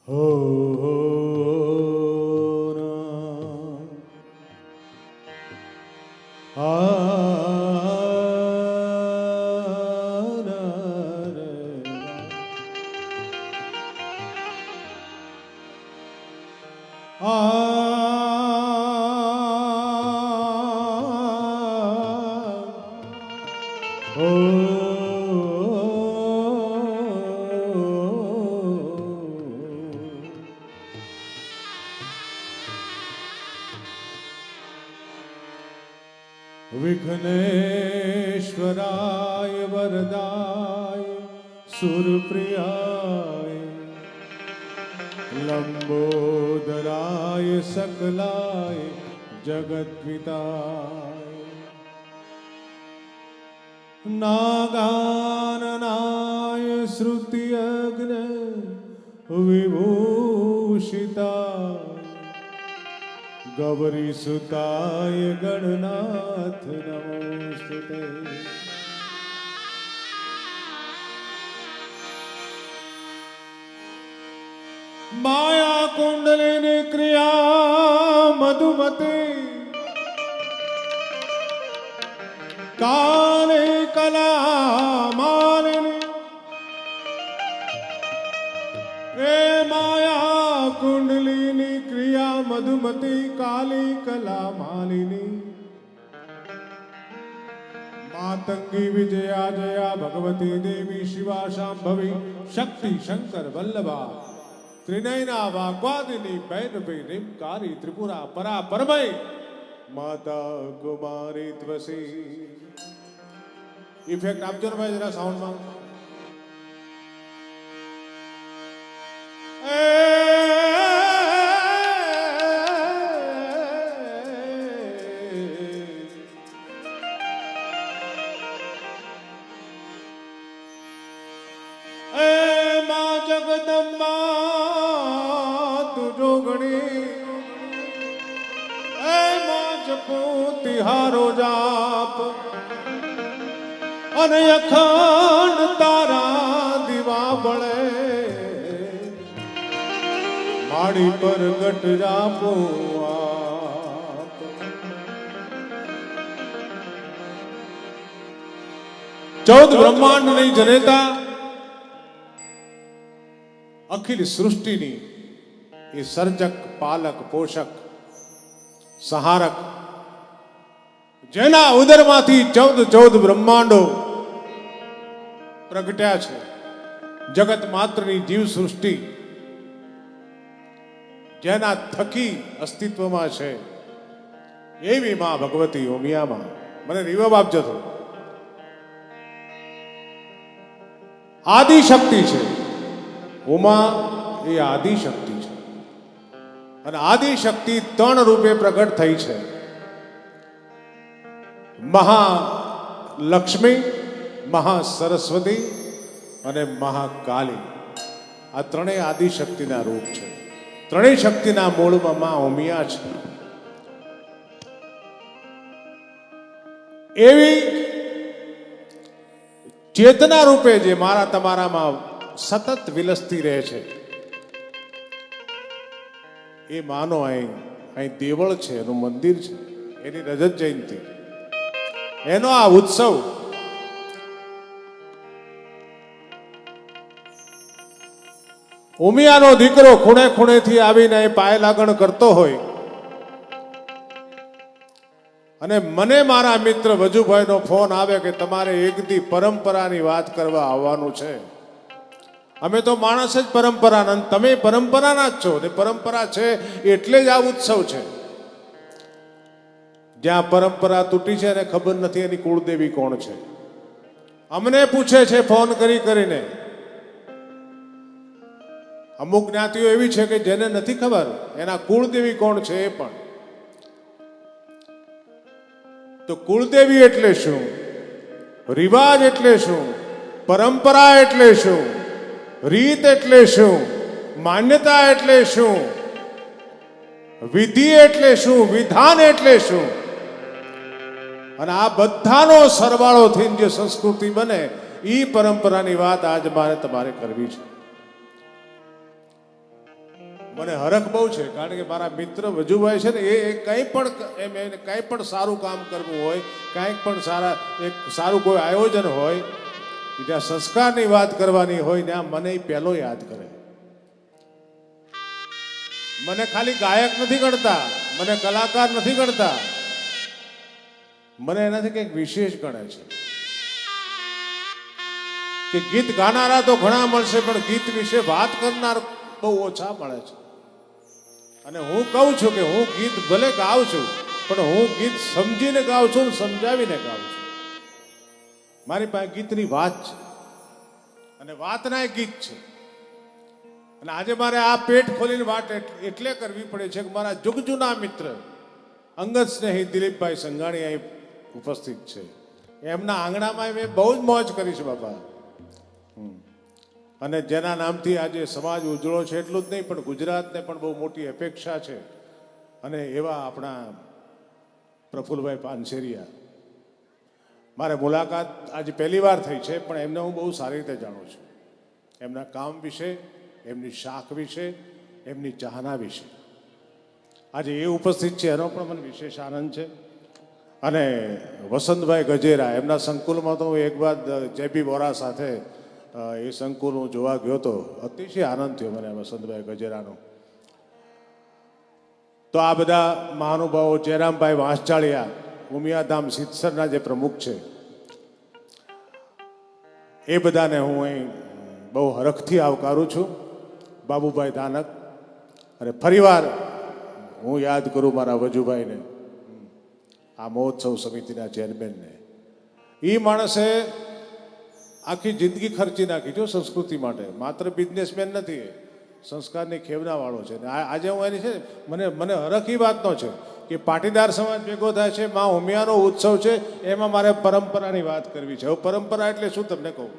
હો વિઘ્નેશ્વરાય વરદાય સુરપ્રિયાય લંબોદરાય સકલાય જગદ્વિતાય નાગાનનાય શ્રુતિયજ્ઞ વિભૂષિતાય ગૌરી સુતાય ગણનાથ નમોસ્તુતે. માયા કુંડલિની ક્રિયા મધુમતી કાલે કલા માલિની એ માયા કુંડલિની ક્રિયા મધુમતી કાલી કલા માલિની માતંગી વિજયા જયા ભગવતી દેવી શિવા શાંભવી શક્તિ શંકર વલ્લભા ત્રિનયના વાગ્વાદિની બહેન ભઈ રીમકારી ત્રિપુરા પરા પરમય માતા કુમારી ત્વસી. ઇફેક્ટ આપજો ને ભાઈ જરા સાઉન્ડમાં. જગદંબા તુજો ગણી એમાં જપો તિહારો જાપ અને અખંડ તારા દીવા બળે માડી પર ગટ જાપો. ચૌદ બ્રહ્માંડની જનેતા અખિલ સૃષ્ટિની એ સર્જક પાલક પોષક સહારક જેના ઉદરમાંથી 14 બ્રહ્માંડો પ્રગટ્યા છે, જગત માત્રની જીવ સૃષ્ટિ જેના થકી અસ્તિત્વમાં છે એવી માં ભગવતી ઉમિયામાં. મને રિવર્બ આપજો થોડું. આદિશક્તિ છે ઉમા, એ આદિશક્તિ છે અને આદિશક્તિ 3 રૂપે પ્રગટ થઈ છે. મહાલક્ષ્મી, મહાસરસ્વતી અને મહાકાલી. આ ત્રણેય આદિશક્તિના રૂપ છે. ત્રણેય શક્તિના મૂળમાં માં ઉમિયા છે. એવી ચેતના રૂપે જે મારા તમારામાં સતત વિલસતી રહે છે એ માનો અહીં દેવળ છે, એનું મંદિર છે, એની રજત જયંતિ, એનો આ ઉત્સવ ઉમિયાનો દીકરો ખૂણે ખૂણેથી આવીને પાય લાગણ કરતો હોય અને મને મારા મિત્ર વજુભાઈનો ફોન આવે કે તમારે એક દી પરંપરાની વાત કરવા આવવાનું છે. અમે તો માણસ જ પરંપરાના, તમે પરંપરાના જ છો ને પરંપરા છે એટલે જ આ ઉત્સવ છે. જ્યાં પરંપરા તૂટી છે અને ખબર નથી એની કુળદેવી કોણ છે. અમને પૂછે છે ફોન કરી કરીને. અમુક જ્ઞાતિઓ એવી છે કે જેને નથી ખબર એના કુળદેવી કોણ છે એ પણ. તો કુળદેવી એટલે શું, રિવાજ એટલે શું, પરંપરા એટલે શું, રીત એટલે શું, માન્યતા એટલે શું, વિધિ એટલે શું, વિધાન એટલે શું, અને આ બધાનો સરવાળો થઈને જે સંસ્કૃતિ બને એ પરંપરાની વાત આજ મારે તમારે કરવી છે. મને હરખ બહુ છે, કારણ કે મારા મિત્ર વજુભાઈ છે ને એ કંઈ પણ એને કંઈ પણ સારું કામ કરવું હોય, કાંઈક પણ એક સારું કોઈ આયોજન હોય, જ્યાં સંસ્કારની વાત કરવાની હોય ત્યાં મને એ પહેલો યાદ કરે. મને ખાલી ગાયક નથી ગણતા, મને કલાકાર નથી ગણતા, મને એનાથી કંઈક વિશેષ ગણે છે કે ગીત ગાનારા તો ઘણા મળશે, પણ ગીત વિશે વાત કરનાર બહુ ઓછા મળે છે. અને હું કહું છું કે હું ગીત ભલે ગાઉં છું, પણ હું ગીત સમજીને ગાઉં છું, સમજાવીને ગાઉં છું. મારી પાસે ગીતની વાત છે અને વાતના એ ગીત છે. અને આજે મારે આ પેટ ખોલીને વાત એટલે કરવી પડે છે કે મારા જુગજુના મિત્ર અંગત સ્નેહી દિલીપભાઈ સંઘાણી અહીં ઉપસ્થિત છે. એમના આંગણામાં મેં બહુ જ મોજ કરી છે બાપા. અને જેના નામથી આજે સમાજ ઉજળો છે એટલું જ નહીં, પણ ગુજરાતને પણ બહુ મોટી અપેક્ષા છે. અને એવા આપણા પ્રફુલભાઈ પાનસેરિયા, મારે મુલાકાત આજે પહેલી વાર થઈ છે, પણ એમને હું બહુ સારી રીતે જાણું છું. એમના કામ વિશે, એમની શાખ વિશે, એમની ચાહના વિશે. આજે એ ઉપસ્થિત છે એનો પણ મને વિશેષ આનંદ છે. અને વસંતભાઈ ગજેરા, એમના સંકુલમાં તો હું એક બાદ જેપી વોરા સાથે એ સંકુલ હું જોવા ગયો હતો. અતિશય આનંદ થયો મને વસંતભાઈ ગજેરાનો. તો આ બધા મહાનુભાવો, જયરામભાઈ વાંસચાળિયા, ઉમિયાધામ સિત્સરના જે પ્રમુખ છે, એ બધાને હું અહીં બહુ હરખથી આવકારું છું. બાબુભાઈ ધાનક, અને ફરીવાર હું યાદ કરું મારા વજુભાઈને, આ મહોત્સવ સમિતિના ચેરમેનને. એ માણસે આખી જિંદગી ખર્ચી નાખી જો સંસ્કૃતિ માટે. માત્ર બિઝનેસમેન નથી, એ સંસ્કારની ખેવનાવાળો છે. આજે હું એની છે મને હરખ એ વાતનો છે કે પાટીદાર સમાજ ભેગો થાય છે, મા ઉમિયાનો ઉત્સવ છે, એમાં મારે પરંપરાની વાત કરવી છે. હવે પરંપરા એટલે શું તમને કહું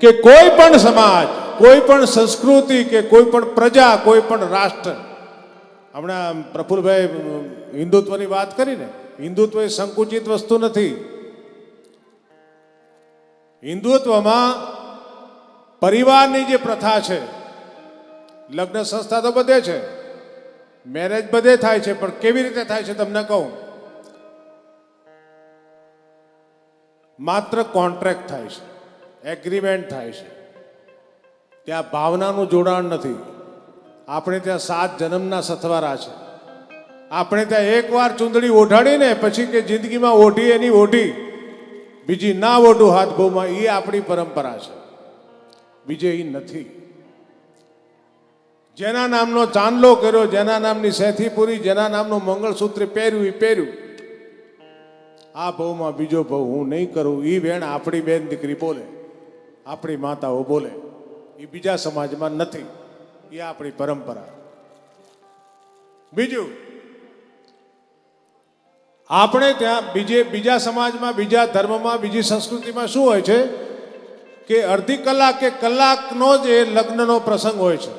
કે કોઈ પણ સમાજ, કોઈ પણ સંસ્કૃતિ કે કોઈ પણ પ્રજા, કોઈ પણ રાષ્ટ્ર, હમણાં પ્રફુલભાઈ હિન્દુત્વની વાત કરીને, હિન્દુત્વ એ સંકુચિત વસ્તુ નથી. હિન્દુત્વમાં પરિવારની જે પ્રથા છે, લગ્ન સંસ્થા તો બધે છે, મેરેજ બધે થાય છે, પણ કેવી રીતે થાય છે તમને કહું. માત્ર કોન્ટ્રાક્ટ થાય છે, એગ્રીમેન્ટ થાય છે. ત્યાં ભાવનાનું જોડાણ નથી. આપણે ત્યાં 7 જન્મના સથવારા છે. આપણે ત્યાં એકવાર ચૂંદડી ઓઢાડીને પછી કે જિંદગીમાં ઓઢી એની ઓઢી, બીજી ના ઓઢું હાથ ભોમાં, એ આપણી પરંપરા છે. બીજે એ નથી. જેના નામનો ચાંદલો કર્યો, જેના નામની સેથી પૂરી, જેના નામનું મંગળસૂત્ર પહેર્યું એ પહેર્યું. આ ભાવમાં બીજો ભાવ હું નહીં કરું, એ વેણ આપણી બેન દીકરી બોલે, આપણી માતાઓ બોલે. એ બીજા સમાજમાં નથી. એ આપણી પરંપરા. બીજું, આપણે ત્યાં બીજા સમાજમાં, બીજા ધર્મમાં, બીજી સંસ્કૃતિમાં શું હોય છે કે અડધી કલાક કે કલાકનો જ એ લગ્નનો પ્રસંગ હોય છે.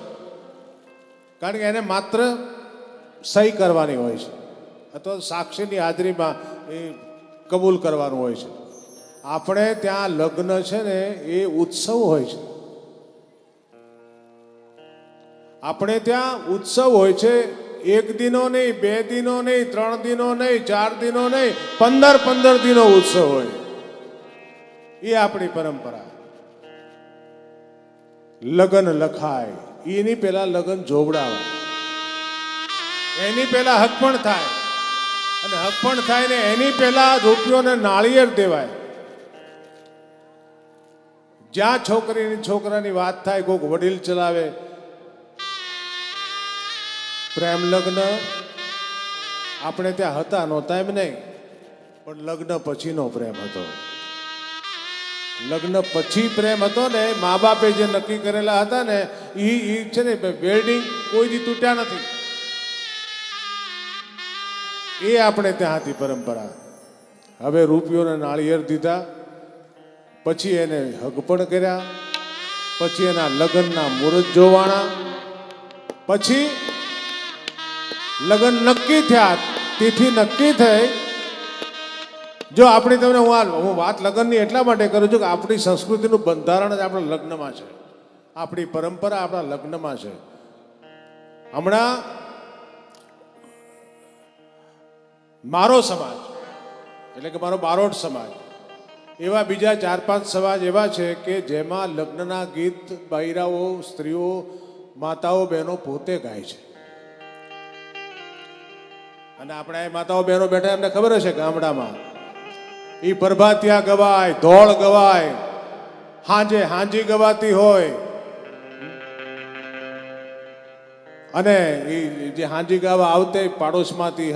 કારણ કે એને માત્ર સહી કરવાની હોય છે અથવા સાક્ષીની હાજરીમાં એ કબૂલ કરવાનું હોય છે. આપણે ત્યાં લગ્ન છે ને એ ઉત્સવ હોય છે. આપણે ત્યાં ઉત્સવ હોય છે. 1 દિનો નહીં, 2 દિનો નહીં, 3 દિનો નહીં, 4 દિનો નહીં, 15 દિનો ઉત્સવ હોય. એ આપણી પરંપરા. લગ્ન લખાય એની પહેલા લગ્ન જોવડાવાય, એની પહેલા હકપણ થાય, અને હકપણ થાય ને એની પહેલા રૂપિયોને નાળિયેર દેવાય. જ્યાં છોકરીની છોકરાની વાત થાય, કોઈક વડીલ ચલાવે. પ્રેમ લગ્ન આપણે ત્યાં હતા નહોતા એમ નહીં, પણ લગ્ન પછીનો પ્રેમ હતો. લગ્ન પછી પ્રેમ હતો ને, મા બાપે જે નક્કી કરેલા હતા ને એ છે ને, વેલ્ડિંગ કોઈ દી તૂટ્યા નથી. એ આપણે ત્યાં હતી પરંપરા. હવે રૂપિયોને નાળિયેર દીધા, પછી એને હગપણ કર્યા, પછી એના લગ્નના મુહૂર્ત જોવાણા, પછી લગ્ન નક્કી થયા, તિથિ નક્કી થઈ. જો આપણી તમને હું વાત લગ્નની એટલા માટે કરું છું કે આપણી સંસ્કૃતિનું બંધારણ જ આપણા લગ્નમાં છે. આપણી પરંપરા આપણા લગ્નમાં છે. હમણાં મારો સમાજ એટલે કે મારો બારોટ સમાજ, એવા બીજા 4-5 સમાજ એવા છે કે જેમાં લગ્નના ગીત બૈરાઓ, સ્ત્રીઓ, માતાઓ, બહેનો પોતે ગાય છે. અને આપણા એ માતાઓ બહેનો બેઠા એમને ખબર હશે ગામડામાં એ પ્રભાતિયા ગવાય, ધોળ ગવાય, હાંજે હાંજી ગવાતી હોય. અને એ જે હાંજી ગાવા આવતે પાડોશમાંથી,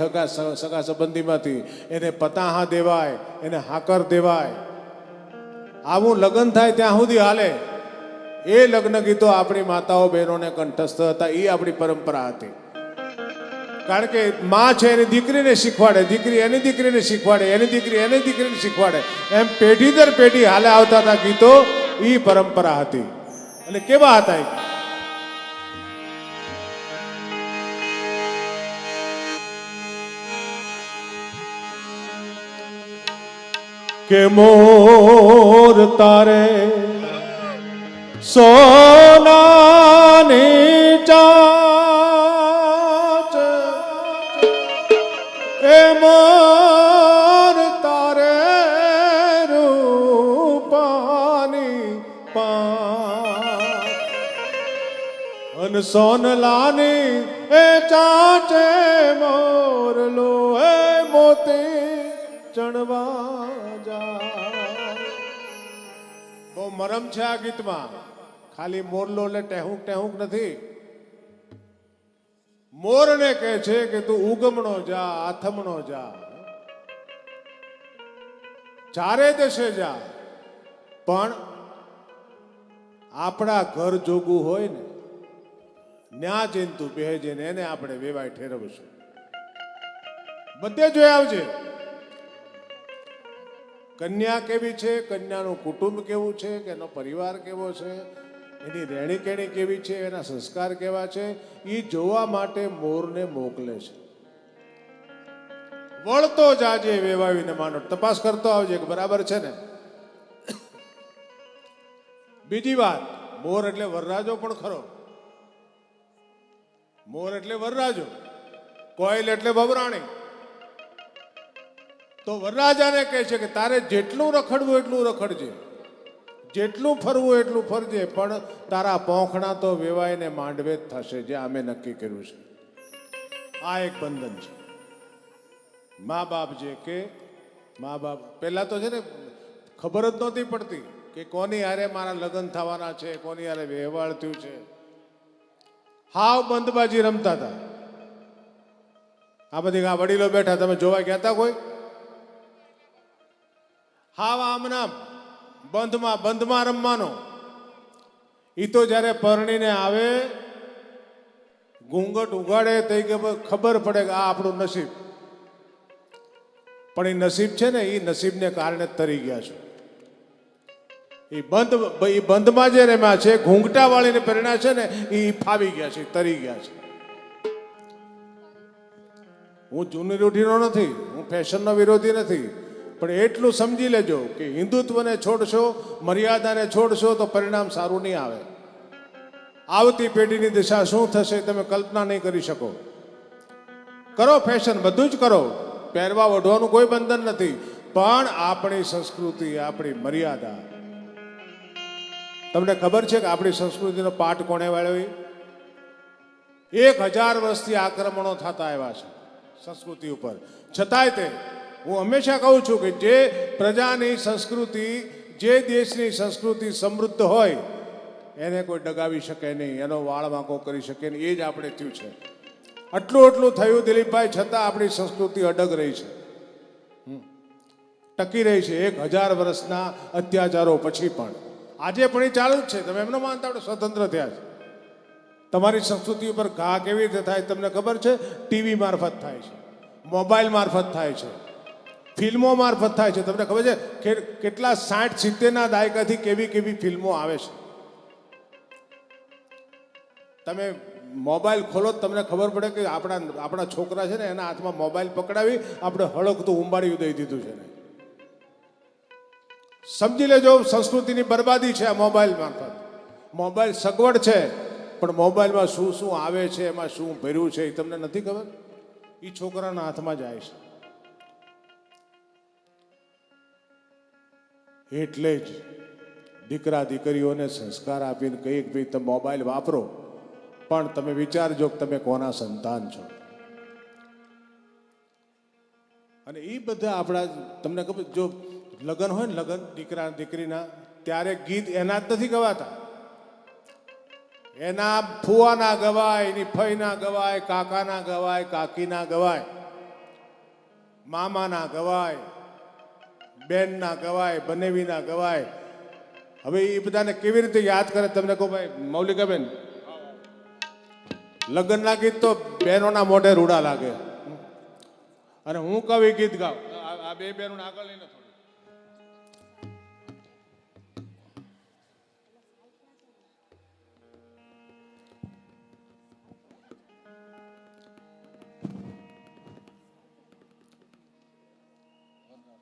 સગા સંબંધીમાંથી એને પતાહા દેવાય, એને હાકર દેવાય. આવું લગ્ન થાય ત્યાં સુધી હાલે. એ લગ્ન ગીતો આપણી માતાઓ બહેનોને કંઠસ્થ હતા. એ આપણી પરંપરા હતી. કારણ કે માં છે એની દીકરીને શીખવાડે, દીકરી એની દીકરીને શીખવાડે, એની દીકરી એની દીકરીને શીખવાડે, એમ પેઢી દર પેઢી હાલે આવતા હતા ગીતો. એ પરંપરા હતી. એટલે કેવા હતા કે મોર તારે સોનાની ચાંચ, એ મોર તારે રૂપાની પાંચ, અન સોનલાની એ ચાંચે મોરલો એ મોતી ચણવા જાય. બહુ મરમ છે આ ગીતમાં. ખાલી મોરલો એટલે ટેહુક ટેહુક નથી. મોરને કહે છે કે તું ઉગમણો જા, આથમણો જા, ચારે દેશે જા, પણ આપણા ઘર જોગું હોય ને ન્યા જઈને તું બેહજે ને એને આપણે વેવાય ઠેરવશું. બધે જોઈ આવજે. કન્યા કેવી છે, કન્યાનું કુટુંબ કેવું છે, કે એનો પરિવાર કેવો છે, એની રહેણી કેણી કેવી છે, એના સંસ્કાર કેવા છે, એ જોવા માટે મોરને મોકલે છે. વળતો જાજે વેવાવીને માનો, તપાસ કરતો આવજે કે બરાબર છે ને. બીજી વાત, મોર એટલે વરરાજો પણ ખરો. મોર એટલે વરરાજો, કોયલ એટલે બબરાણી. તો વરરાજાને કહે છે કે તારે જેટલું રખડવું એટલું રખડજે, જેટલું ફરવું એટલું ફરજે, પણ તારા પોંખણા તો વેવાઈને માંડવે જ થશે, જે અમે નક્કી કર્યું છે. આ એક બંધન છે. મા બાપ જે કે મા બાપ પહેલા તો છે ને ખબર જ નહોતી પડતી કે કોની હારે મારા લગ્ન થવાના છે, કોની હારે વ્યવહાર થયું છે. હાવ બંધબાજી રમતા હતા. આ બધી આ વડીલો બેઠા, તમે જોવા ગયા હતા કોઈ? હાવ આમના બંધમાં રમવાનો. એ તો જ્યારે પરણીને આવે, ઘૂંઘટ ઉગાડે તો ખબર પડે કે આ આપણું નસીબ. પણ એ નસીબ છે ને, એ નસીબને કારણે તરી ગયા છે. એ બંધમાં જે રમ્યા છે, ઘૂંઘટા વાળીને પરિણ્યા છે ને, એ ફાવી ગયા છે, તરી ગયા છે. હું જૂની રૂઢીનો નથી, હું ફેશનનો વિરોધી નથી, પણ એટલું સમજી લેજો કે હિન્દુત્વને છોડશો, મર્યાદાને છોડશો તો પરિણામ સારું નહીં આવે. આવતી પેઢીની દિશા શું થશે તમે કલ્પના નહીં કરી શકો. કરો ફેશન, બધું જ કરો, પહેરવા ઓઢવાનું કોઈ બંધન નથી, પણ આપણી સંસ્કૃતિ, આપણી મર્યાદા. તમને ખબર છે કે આપણી સંસ્કૃતિનો પાઠ કોણે વાળ્યો? 1000 વર્ષથી આક્રમણો થતા આવ્યા છે સંસ્કૃતિ ઉપર. છતાંય તે હું હંમેશા કહું છું કે જે પ્રજાની સંસ્કૃતિ, જે દેશની સંસ્કૃતિ સમૃદ્ધ હોય એને કોઈ ડગાવી શકે નહીં, એનો વાળ વાંકો કરી શકે નહીં. એ જ આપણે થયું છે. આટલું થયું દિલીપભાઈ, છતાં આપણી સંસ્કૃતિ અડગ રહી છે, ટકી રહી છે 1000 વર્ષના અત્યાચારો પછી પણ. આજે પણ એ ચાલુ જ છે. તમે એમ ન માનતા આપણે સ્વતંત્ર થયા છે. તમારી સંસ્કૃતિ ઉપર ઘા કેવી રીતે થાય તમને ખબર છે? ટીવી મારફત થાય છે, મોબાઈલ મારફત થાય છે, ફિલ્મો મારફત થાય છે. તમને ખબર છે કેટલા 60-70ના દાયકાથી કેવી ફિલ્મો આવે છે? તમે મોબાઈલ ખોલો તમને ખબર પડે કે આપણા છોકરા છે ને, એના હાથમાં મોબાઈલ પકડાવી આપણે હળકતું ઉંબાડી દઈ દીધું છે ને. સમજી લેજો, સંસ્કૃતિની બરબાદી છે આ મોબાઈલ મારફત. મોબાઈલ સગવડ છે, પણ મોબાઈલમાં શું શું આવે છે, એમાં શું ભર્યું છે એ તમને નથી ખબર. એ છોકરાના હાથમાં જાય છે. એટલે જ દીકરા દીકરીઓને સંસ્કાર આપીને કહીએ કે ભાઈ તમે મોબાઈલ વાપરો, પણ તમે વિચારજો કે તમે કોના સંતાન છો. અને એ બધા આપણા, તમને ખબર, જો લગ્ન હોય ને, લગ્ન દીકરા દીકરીના, ત્યારે ગીત એના જ નથી ગવાતા, એના ફુવાના ગવાય, એની ફઈના ગવાય, કાકાના ગવાય, કાકીના ગવાય, મામાના ગવાય, બેનના ગવાય, બનેવીના ગવાય. હવે એ બધાને કેવી રીતે યાદ કરે તમને કહો ભાઈ મૌલિકાબેન. લગ્નના ગીત તો બહેનોના મોઢે રૂડા લાગે, અને હું કવિ ગીત ગાઉં, આ બે બહેનો આગળ લઈને